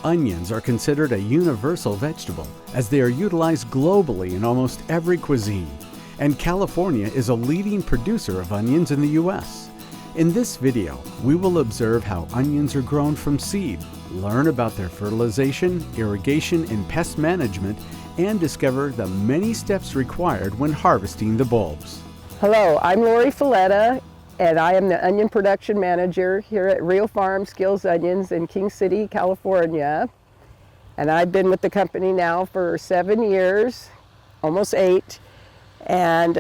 Onions are considered a universal vegetable, as they are utilized globally in almost every cuisine, and California is a leading producer of onions in the U.S. In this video, we will observe how onions are grown from seed, learn about their fertilization, irrigation, and pest management, and discover the many steps required when harvesting the bulbs. Hello, I'm Lori Filetta, and I am the Onion Production Manager here at Rio Farm Skills Onions in King City, California. And I've been with the company now for 7 years, almost 8. And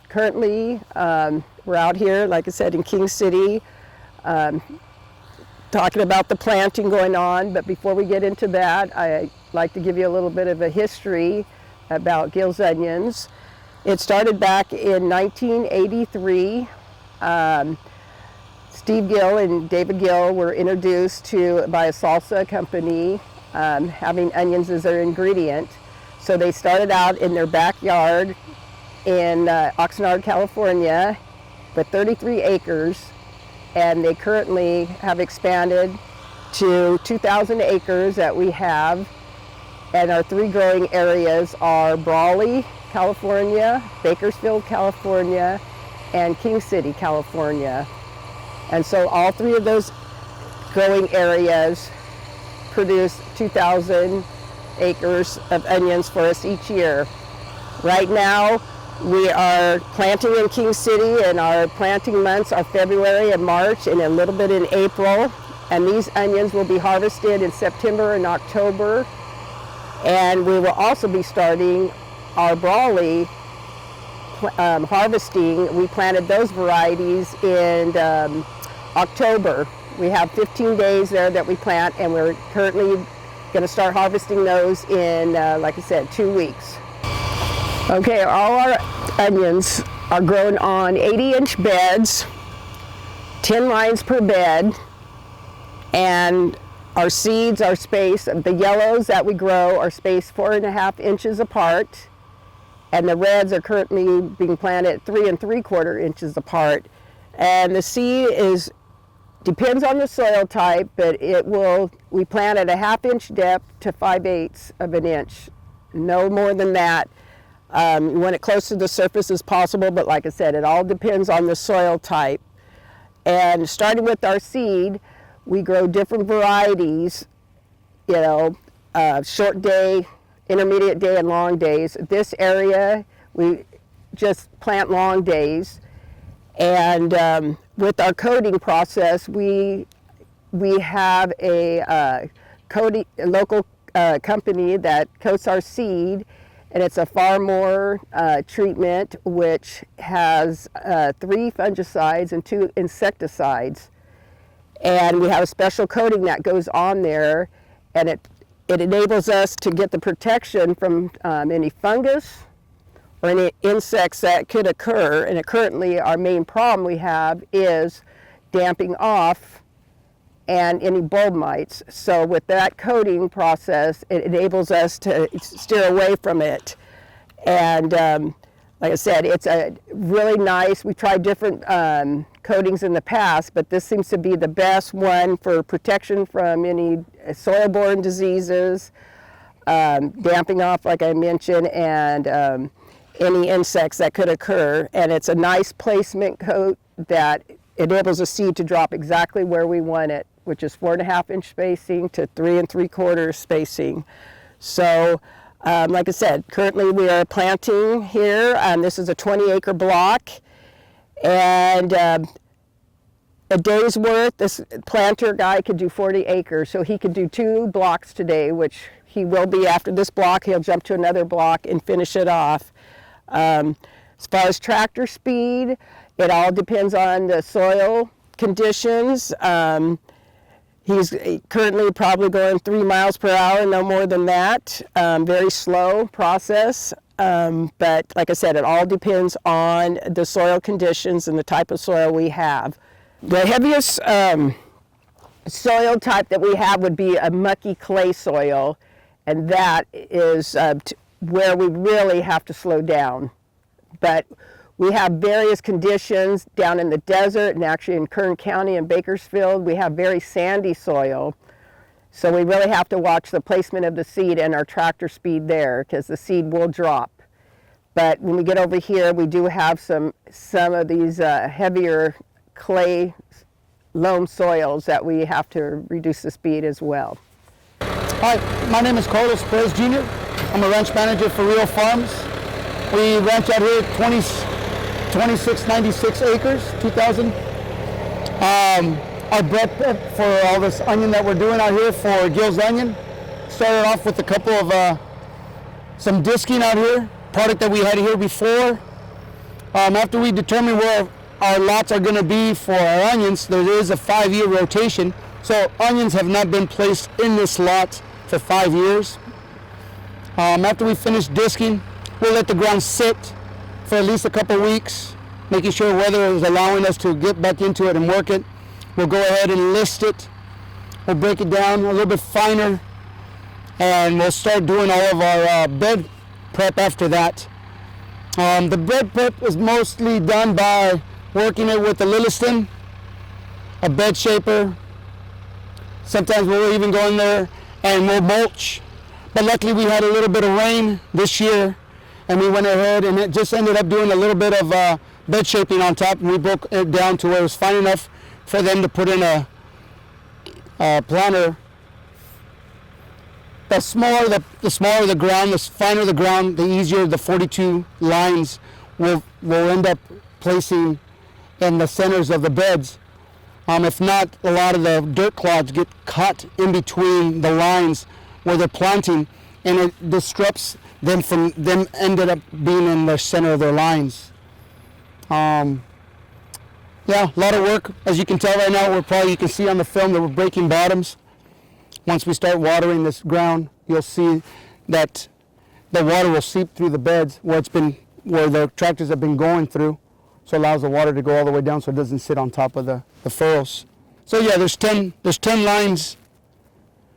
currently, we're out here, like I said, in King City, talking about the planting going on. But before we get into that, I'd like to give you a little bit of a history about Gill's Onions. It started back in 1983. Steve Gill and David Gill were introduced by a salsa company having onions as their ingredient. So they started out in their backyard in Oxnard, California with 33 acres, and they currently have expanded to 2,000 acres that we have. And our 3 growing areas are Brawley, California, Bakersfield, California, and King City, California. And so all 3 of those growing areas produce 2,000 acres of onions for us each year. Right now, we are planting in King City, and our planting months are February and March, and a little bit in April. And these onions will be harvested in September and October. And we will also be starting our Brawley harvesting. We planted those varieties in October. We have 15 days there that we plant, and we're currently going to start harvesting those in, like I said, 2 weeks. Okay, all our onions are grown on 80-inch beds, 10 lines per bed, and our seeds are spaced, the yellows that we grow are spaced 4.5 inches apart, and the reds are currently being planted 3 3/4 inches apart. And the seed depends on the soil type, but we plant at a 1/2 inch depth to 5/8 of an inch, no more than that. You want it close to the surface as possible, but like I said, it all depends on the soil type. And starting with our seed, we grow different varieties, short day, intermediate day, and long days. This area, we just plant long days. And with our coating process, we have a local company that coats our seed, and it's a Farmore treatment, which has 3 fungicides and 2 insecticides. And we have a special coating that goes on there, and it enables us to get the protection from any fungus or any insects that could occur. And currently our main problem we have is damping off and any bulb mites. So with that coating process, it enables us to steer away from it. And like I said, it's a really nice, we tried different coatings in the past, but this seems to be the best one for protection from any soil-borne diseases, damping off, like I mentioned, and any insects that could occur. And it's a nice placement coat that enables a seed to drop exactly where we want it, which is 4.5 inch spacing to 3 3/4 spacing. So like I said, currently we are planting here. This is a 20-acre block, and a day's worth, this planter guy could do 40 acres, so he could do 2 blocks today, which he will be after this block. He'll jump to another block and finish it off. As far as tractor speed, it all depends on the soil conditions. He's currently probably going 3 miles per hour, no more than that. Very slow process, but like I said, it all depends on the soil conditions and the type of soil we have. The heaviest soil type that we have would be a mucky clay soil, and that is where we really have to slow down. But we have various conditions down in the desert, and actually in Kern County and Bakersfield, we have very sandy soil. So we really have to watch the placement of the seed and our tractor speed there, because the seed will drop. But when we get over here, we do have some of these heavier clay loam soils that we have to reduce the speed as well. Hi, my name is Carlos Perez Jr. I'm a ranch manager for Rio Farms. We ranch out here 2696 acres, 2,000. Our bread prep for all this onion that we're doing out here for Gill's Onion started off with a couple of some disking out here, product that we had here before. After we determine where our lots are going to be for our onions, there is a 5-year rotation. So onions have not been placed in this lot for 5 years. After we finish disking, we'll let the ground sit for at least a couple weeks, making sure weather is allowing us to get back into it and work it. We'll go ahead and list it. We'll break it down a little bit finer, and we'll start doing all of our bed prep after that. The bed prep is mostly done by working it with a Lilliston, a bed shaper. Sometimes we'll even go in there and we'll mulch. But luckily we had a little bit of rain this year, and we went ahead and it just ended up doing a little bit of bed shaping on top, and we broke it down to where it was fine enough for them to put in a planter. The smaller the ground, the finer the ground, the easier the 42 lines will end up placing in the centers of the beds. If not, a lot of the dirt clods get caught in between the lines where they're planting, and it disrupts them from them ended up being in the center of their lines. Yeah, a lot of work. As you can tell right now, you can see on the film that we're breaking bottoms. Once we start watering this ground, you'll see that the water will seep through the beds where the tractors have been going through. So it allows the water to go all the way down so it doesn't sit on top of the furrows. So yeah, there's 10 lines.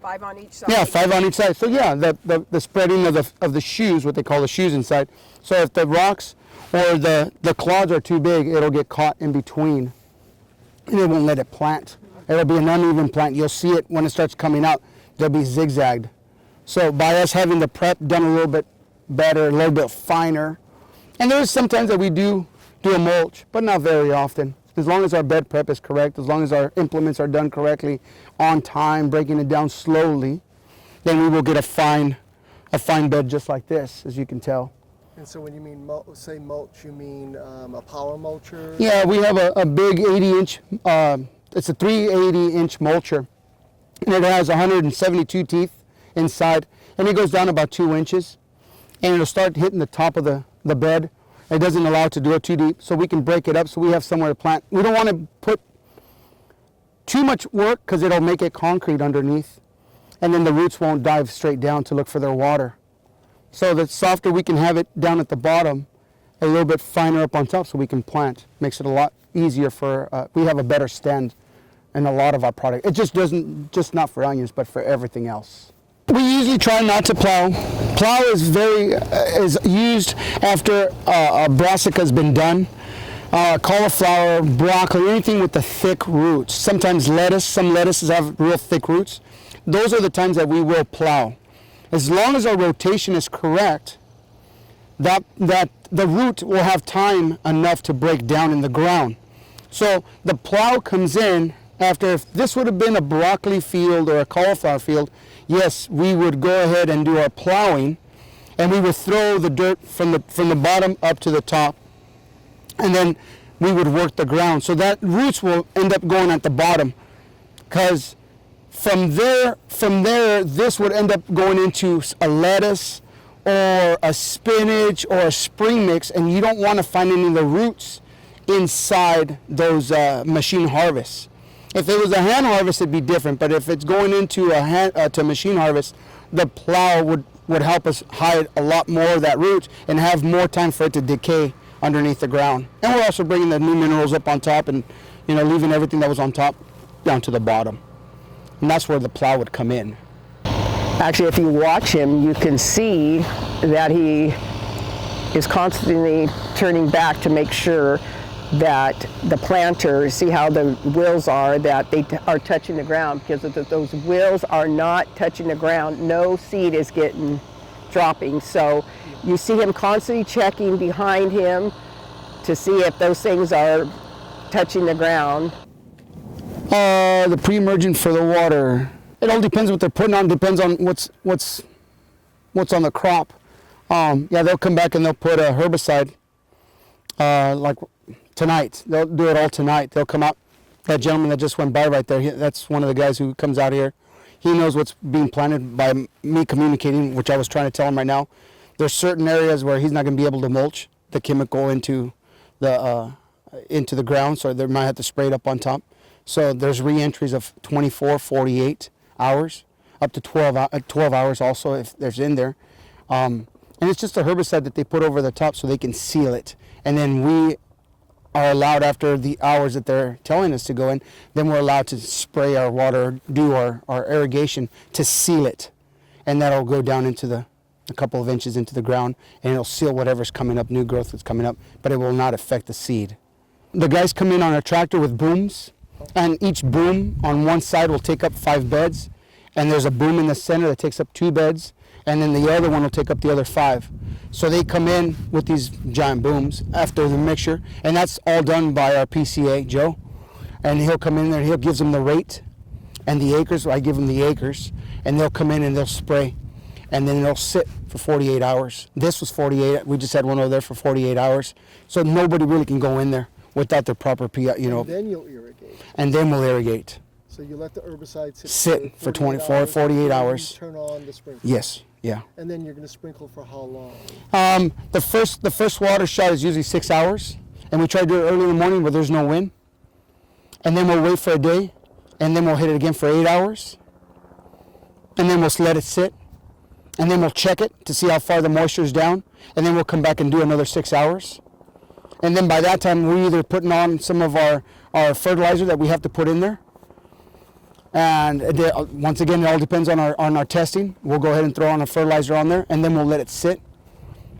5 on each side. Yeah, 5 on each side. So yeah, the spreading of the shoes, what they call the shoes inside. So if the rocks or the clods are too big, it'll get caught in between, and it won't let it plant. It'll be an uneven plant. You'll see it when it starts coming out. They'll be zigzagged. So by us having the prep done a little bit better, a little bit finer, and there is sometimes that we do a mulch, but not very often. As long as our bed prep is correct, as long as our implements are done correctly, on time, breaking it down slowly, then we will get a fine bed just like this, as you can tell. And so when you mean say mulch, you mean a power mulcher? Yeah, we have a big 80-inch, it's a 380-inch mulcher, and it has 172 teeth inside, and it goes down about 2 inches, and it'll start hitting the top of the bed. It doesn't allow it to do it too deep, so we can break it up so we have somewhere to plant. We don't want to put too much work because it'll make it concrete underneath, and then the roots won't dive straight down to look for their water. So the softer we can have it down at the bottom, a little bit finer up on top so we can plant. Makes it a lot easier for, we have a better stand in a lot of our product. It just not for onions, but for everything else. We usually try not to plow. Plow is used after a brassica has been done. Cauliflower, broccoli, anything with the thick roots. Sometimes lettuce, some lettuces have real thick roots. Those are the times that we will plow. As long as our rotation is correct, that the root will have time enough to break down in the ground. So the plow comes in after, if this would have been a broccoli field or a cauliflower field, yes, we would go ahead and do our plowing, and we would throw the dirt from the bottom up to the top, and then we would work the ground. So that roots will end up going at the bottom, because from there, this would end up going into a lettuce or a spinach or a spring mix, and you don't want to find any of the roots inside those machine harvests. If it was a hand harvest, it'd be different, but if it's going into to machine harvest, the plow would help us hide a lot more of that root and have more time for it to decay underneath the ground. And we're also bringing the new minerals up on top, and leaving everything that was on top down to the bottom. And that's where the plow would come in. Actually, if you watch him, you can see that he is constantly turning back to make sure that the planter, see how the wheels are, that they are touching the ground, because if those wheels are not touching the ground, no seed is dropping. So you see him constantly checking behind him to see if those things are touching the ground. The pre-emergent for the water. It all depends what they're putting on. Depends on what's on the crop. Yeah, they'll come back and they'll put a herbicide. Like tonight, they'll do it all tonight. They'll come out. That gentleman that just went by right there, that's one of the guys who comes out here. He knows what's being planted by me communicating, which I was trying to tell him right now. There's certain areas where he's not going to be able to mulch the chemical into the ground, so they might have to spray it up on top. So there's re-entries of 24, 48 hours, up to 12 hours also if there's in there. And it's just a herbicide that they put over the top so they can seal it. And then we are allowed, after the hours that they're telling us to go in, then we're allowed to spray our water, do our irrigation to seal it. And that'll go down into a couple of inches into the ground, and it'll seal whatever's coming up, new growth that's coming up, but it will not affect the seed. The guys come in on a tractor with booms, and each boom on one side will take up 5 beds, and there's a boom in the center that takes up 2 beds, and then the other one will take up the other 5. So they come in with these giant booms after the mixture, and that's all done by our PCA, Joe. And he'll come in there, he gives them the rate and the acres. I give them the acres, and they'll come in and they'll spray, and then they'll sit for 48 hours. This was 48. We just had one over there for 48 hours. So nobody really can go in there without their proper PI, you know. And then you'll irrigate. And then we'll irrigate. So you let the herbicide Sit for 24, 48 hours. Turn on the sprinkler. Yes, yeah. And then you're going to sprinkle for how long? The first water shot is usually 6 hours, and we try to do it early in the morning where there's no wind. And then we'll wait for a day, and then we'll hit it again for 8 hours. And then we'll let it sit, and then we'll check it to see how far the moisture is down, and then we'll come back and do another 6 hours. And then by that time, we're either putting on some of our fertilizer that we have to put in there. And once again, it all depends on our testing. We'll go ahead and throw on a fertilizer on there, and then we'll let it sit.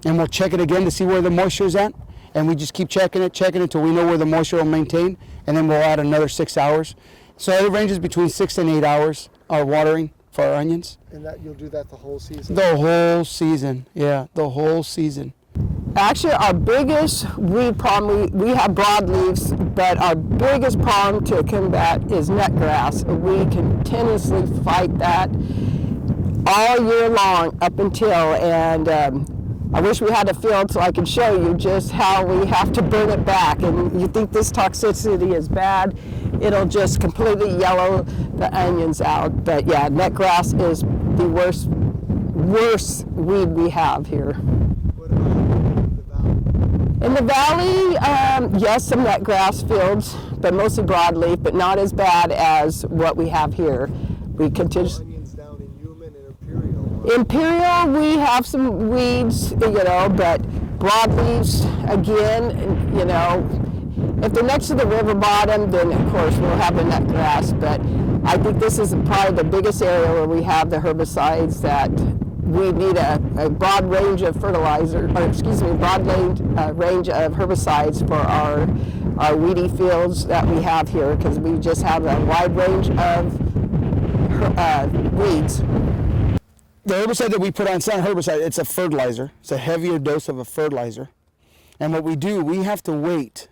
And we'll check it again to see where the moisture is at. And we just keep checking it until we know where the moisture will maintain. And then we'll add another 6 hours. So it ranges between 6 and 8 hours, our watering for our onions. And that you'll do that the whole season? The whole season, yeah, the whole season. Actually, our biggest weed problem, we have broadleaves, but our biggest problem to combat is nutgrass. We continuously fight that all year long up until, and I wish we had a field so I could show you just how we have to burn it back. And you think this toxicity is bad, it'll just completely yellow the onions out. But yeah, nutgrass is the worst weed we have here. In the valley, yes, some nutgrass fields, but mostly broadleaf, but not as bad as what we have here. We continue. Onions down in Human and Imperial. Imperial, we have some weeds, you know, but broadleaves, again, you know, if they're next to the river bottom, then of course we'll have the nutgrass. But I think this is probably the biggest area where we have the herbicides that we need a broad range of fertilizer, or excuse me, broad range of herbicides for our weedy fields that we have here, because we just have a wide range of weeds. The herbicide that we put on, it's not herbicide, it's a fertilizer. It's a heavier dose of a fertilizer. And what we do, we have to wait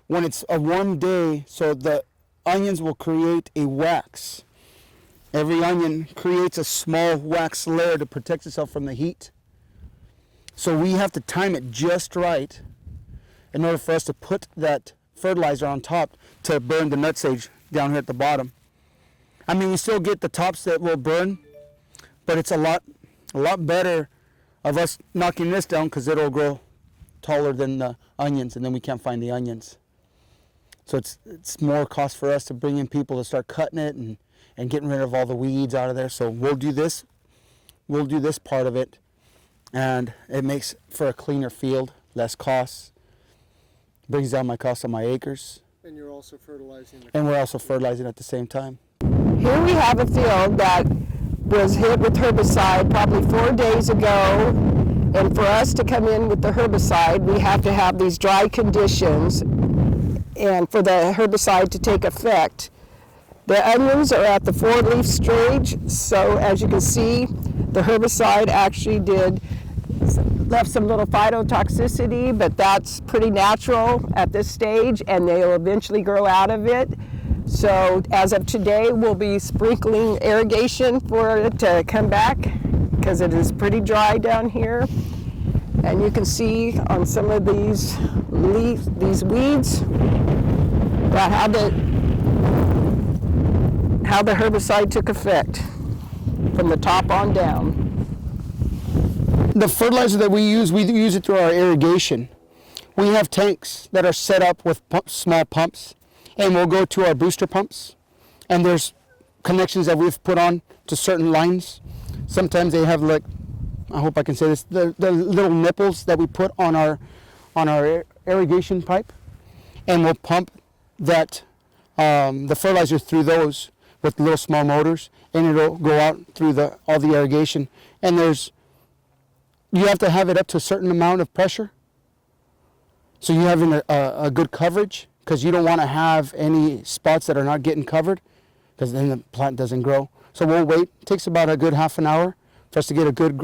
when it's a warm day, so the onions will create a wax. Every onion creates a small wax layer to protect itself from the heat. So we have to time it just right in order for us to put that fertilizer on top to burn the nutsedge down here at the bottom. I mean, we still get the tops that will burn, but it's a lot better of us knocking this down, because it'll grow taller than the onions, and then we can't find the onions. So it's more cost for us to bring in people to start cutting it and getting rid of all the weeds out of there. So we'll do this part of it, and it makes for a cleaner field, less costs, brings down my cost on my acres. And you're also fertilizing. And we're also fertilizing at the same time. Here we have a field that was hit with herbicide probably 4 days ago, and for us to come in with the herbicide, we have to have these dry conditions and for the herbicide to take effect. The onions are at the 4-leaf stage, so as you can see, the herbicide actually left some little phytotoxicity, but that's pretty natural at this stage, and they'll eventually grow out of it. So as of today, we'll be sprinkling irrigation for it to come back, because it is pretty dry down here. And you can see on some of these weeds about how the herbicide took effect from the top on down. The fertilizer that we use it through our irrigation. We have tanks that are set up with small pumps, and we'll go to our booster pumps, and there's connections that we've put on to certain lines. Sometimes they have, like, I hope I can say this, the little nipples that we put on our irrigation pipe, and we'll pump that the fertilizer through those with little small motors, and it'll go out through all the irrigation. And you have to have it up to a certain amount of pressure, so you're having a good coverage, because you don't want to have any spots that are not getting covered, because then the plant doesn't grow. So we'll wait. It takes about a good half an hour for us to get a good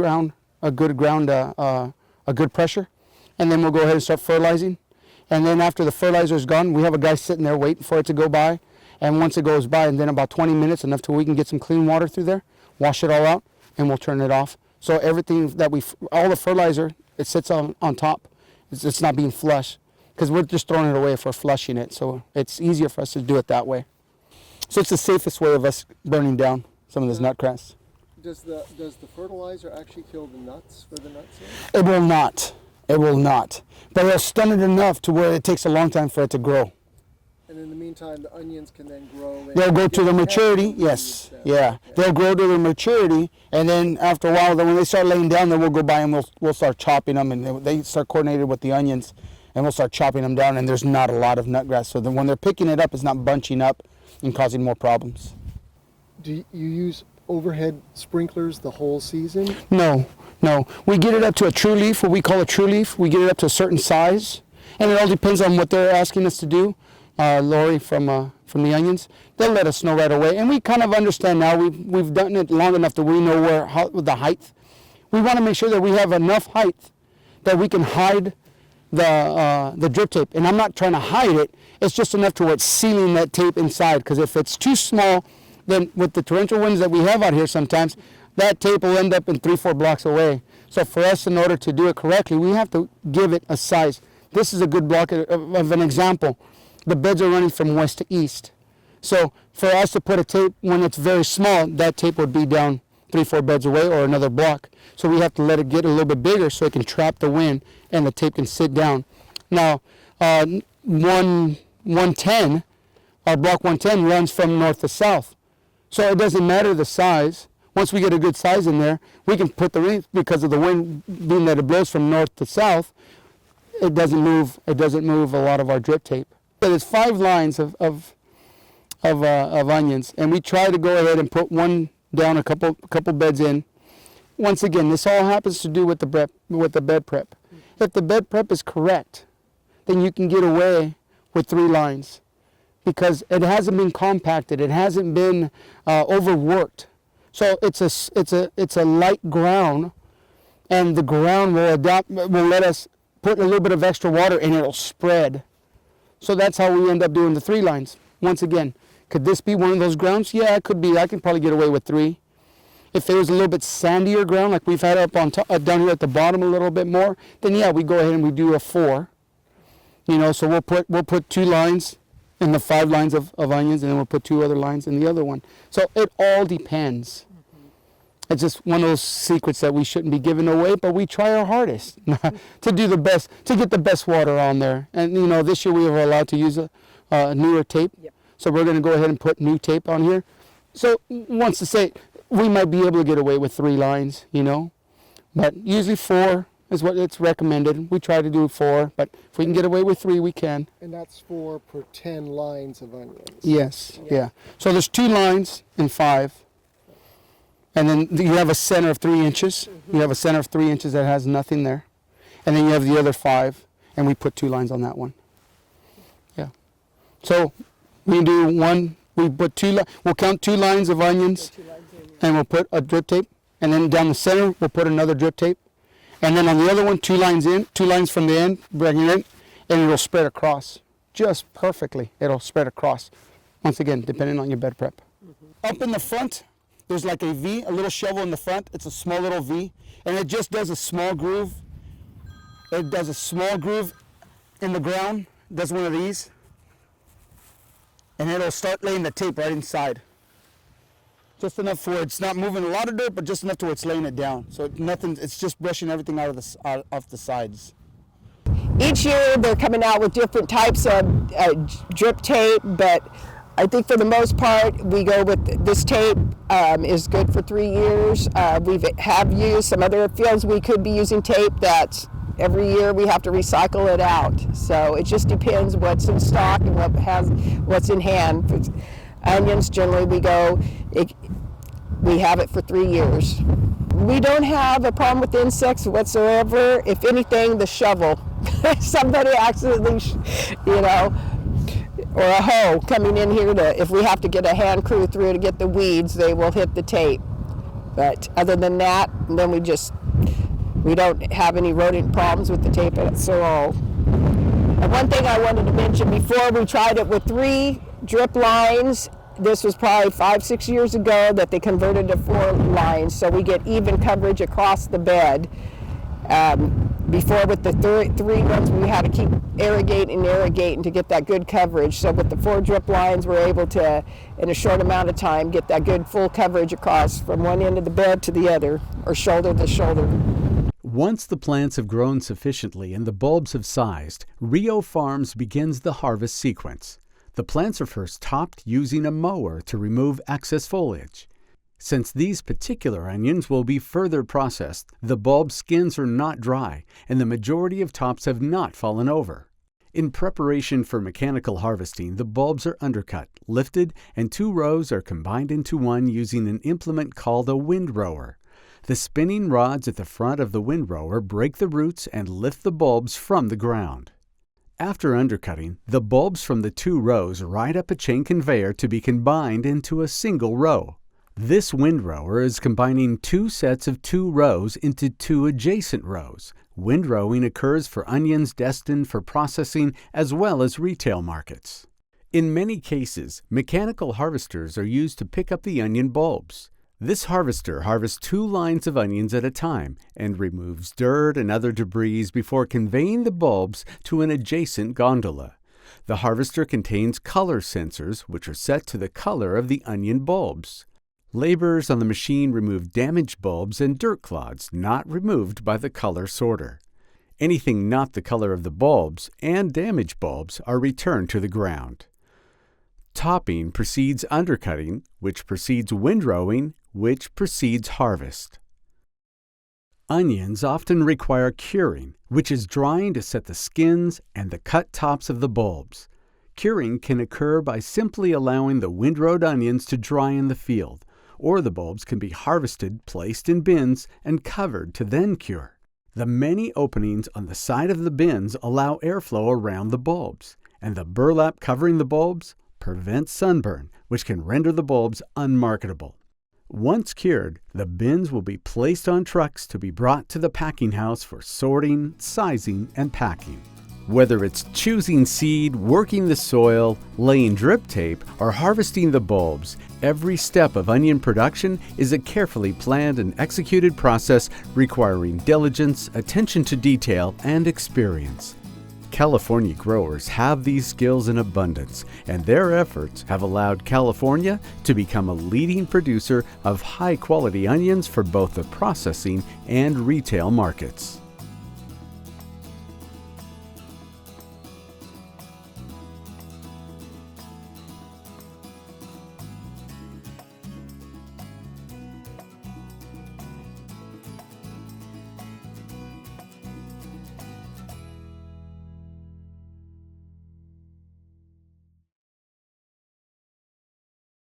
pressure, and then we'll go ahead and start fertilizing. And then after the fertilizer is gone, we have a guy sitting there waiting for it to go by. And once it goes by, and then about 20 minutes, enough till we can get some clean water through there, wash it all out, and we'll turn it off. So everything that all the fertilizer, it sits on top. It's not being flushed, because we're just throwing it away if we're flushing it. So it's easier for us to do it that way. So it's the safest way of us burning down some of this nutgrass. Does the fertilizer actually kill the nuts for the nuts? It will not. It will not. But it'll stun it enough to where it takes a long time for it to grow. And in the meantime, the onions can then grow. They'll go to the maturity, yes. Yeah. They'll grow to the maturity, and then after a while, then when they start laying down, then we'll go by and we'll start chopping them, and they start coordinated with the onions, and we'll start chopping them down, and there's not a lot of nutgrass. So then when they're picking it up, it's not bunching up and causing more problems. Do you use overhead sprinklers the whole season? No. We get it up to a true leaf, what we call a true leaf. We get it up to a certain size, and it all depends on what they're asking us to do. Lori from the onions, they'll let us know right away, and we kind of understand now. We've done it long enough that we know the height. We want to make sure that we have enough height that we can hide the drip tape. And I'm not trying to hide it. It's just enough to where it's sealing that tape inside. Because if it's too small, then with the torrential winds that we have out here sometimes, that tape will end up in 3-4 blocks away. So for us, in order to do it correctly, we have to give it a size. This is a good block of an example. The beds are running from west to east. So for us to put a tape when it's very small, that tape would be down 3-4 beds away or another block. So we have to let it get a little bit bigger so it can trap the wind and the tape can sit down. Now, 110, our block 110 runs from north to south. So it doesn't matter the size. Once we get a good size in there, we can put the ring, because of the wind being that it blows from north to south, it doesn't move a lot of our drip tape. But it's 5 lines of onions, and we try to go ahead and put one down, a couple beds in. Once again, this all happens to do with the bed prep. If the bed prep is correct, then you can get away with 3 lines, because it hasn't been compacted, it hasn't been overworked. So it's a light ground, and the ground will let us put a little bit of extra water, and it'll spread. So that's how we end up doing the 3 lines. Once again, could this be one of those grounds? Yeah, it could be. I can probably get away with 3. If there was a little bit sandier ground, like we've had up on top, down here at the bottom a little bit more, then yeah, we go ahead and we do a 4. So we'll put 2 lines in the 5 lines of onions, and then we'll put 2 other lines in the other one. So it all depends. It's just one of those secrets that we shouldn't be giving away, but we try our hardest to do the best, to get the best water on there. And this year we were allowed to use a newer tape. Yep. So we're going to go ahead and put new tape on here. So once to say, we might be able to get away with 3 lines, but usually 4 is what it's recommended. We try to do 4, but if we can get away with 3, we can. And that's 4 per 10 lines of onions. Yes, yeah. So there's 2 lines in 5. And then you have a center of 3 inches. You have a center of 3 inches that has nothing there. And then you have the other 5, and we put 2 lines on that one. Yeah. So we do one, we put we'll count 2 lines of onions, and we'll put a drip tape. And then down the center, we'll put another drip tape. And then on the other one, 2 lines in, 2 lines from the end, bring it in, and it'll spread across. Just perfectly, it'll spread across. Once again, depending on your bed prep. Up in the front, there's like a V, a little shovel in the front. It's a small little V, and it just does a small groove. It does a small groove in the ground, does one of these, and it'll start laying the tape right inside. Just enough for it's not moving a lot of dirt, but just enough to where it's laying it down. So nothing, it's just brushing everything out of off the sides. Each year they're coming out with different types of drip tape, but I think for the most part we go with this tape. Is good for 3 years. We have used some other fields we could be using tape that's every year we have to recycle it out. So it just depends what's in stock and what's in hand. For onions, generally we have it for 3 years. We don't have a problem with insects whatsoever. If anything, the shovel. Somebody accidentally, or a hoe coming in here if we have to get a hand crew through to get the weeds, they will hit the tape. But other than that, then we don't have any rodent problems with the tape at all. And one thing I wanted to mention before, we tried it with 3 drip lines. This was probably 5-6 years ago that they converted to 4 lines, so we get even coverage across the bed. Before with the 3 ones, we had to keep irrigating to get that good coverage. So with the 4 drip lines, we're able to, in a short amount of time, get that good full coverage across from one end of the bed to the other, or shoulder to shoulder. Once the plants have grown sufficiently and the bulbs have sized, Rio Farms begins the harvest sequence. The plants are first topped using a mower to remove excess foliage. Since these particular onions will be further processed, the bulb skins are not dry, and the majority of tops have not fallen over. In preparation for mechanical harvesting, the bulbs are undercut, lifted, and 2 rows are combined into one using an implement called a windrower. The spinning rods at the front of the windrower break the roots and lift the bulbs from the ground. After undercutting, the bulbs from the 2 rows ride up a chain conveyor to be combined into a single row. This windrower is combining 2 sets of 2 rows into 2 adjacent rows. Windrowing occurs for onions destined for processing as well as retail markets. In many cases, mechanical harvesters are used to pick up the onion bulbs. This harvester harvests 2 lines of onions at a time and removes dirt and other debris before conveying the bulbs to an adjacent gondola. The harvester contains color sensors which are set to the color of the onion bulbs. Laborers on the machine remove damaged bulbs and dirt clods not removed by the color sorter. Anything not the color of the bulbs and damaged bulbs are returned to the ground. Topping precedes undercutting, which precedes windrowing, which precedes harvest. Onions often require curing, which is drying to set the skins and the cut tops of the bulbs. Curing can occur by simply allowing the windrowed onions to dry in the field, or the bulbs can be harvested, placed in bins, and covered to then cure. The many openings on the side of the bins allow airflow around the bulbs, and the burlap covering the bulbs prevents sunburn, which can render the bulbs unmarketable. Once cured, the bins will be placed on trucks to be brought to the packing house for sorting, sizing, and packing. Whether it's choosing seed, working the soil, laying drip tape, or harvesting the bulbs, every step of onion production is a carefully planned and executed process requiring diligence, attention to detail, and experience. California growers have these skills in abundance, and their efforts have allowed California to become a leading producer of high-quality onions for both the processing and retail markets.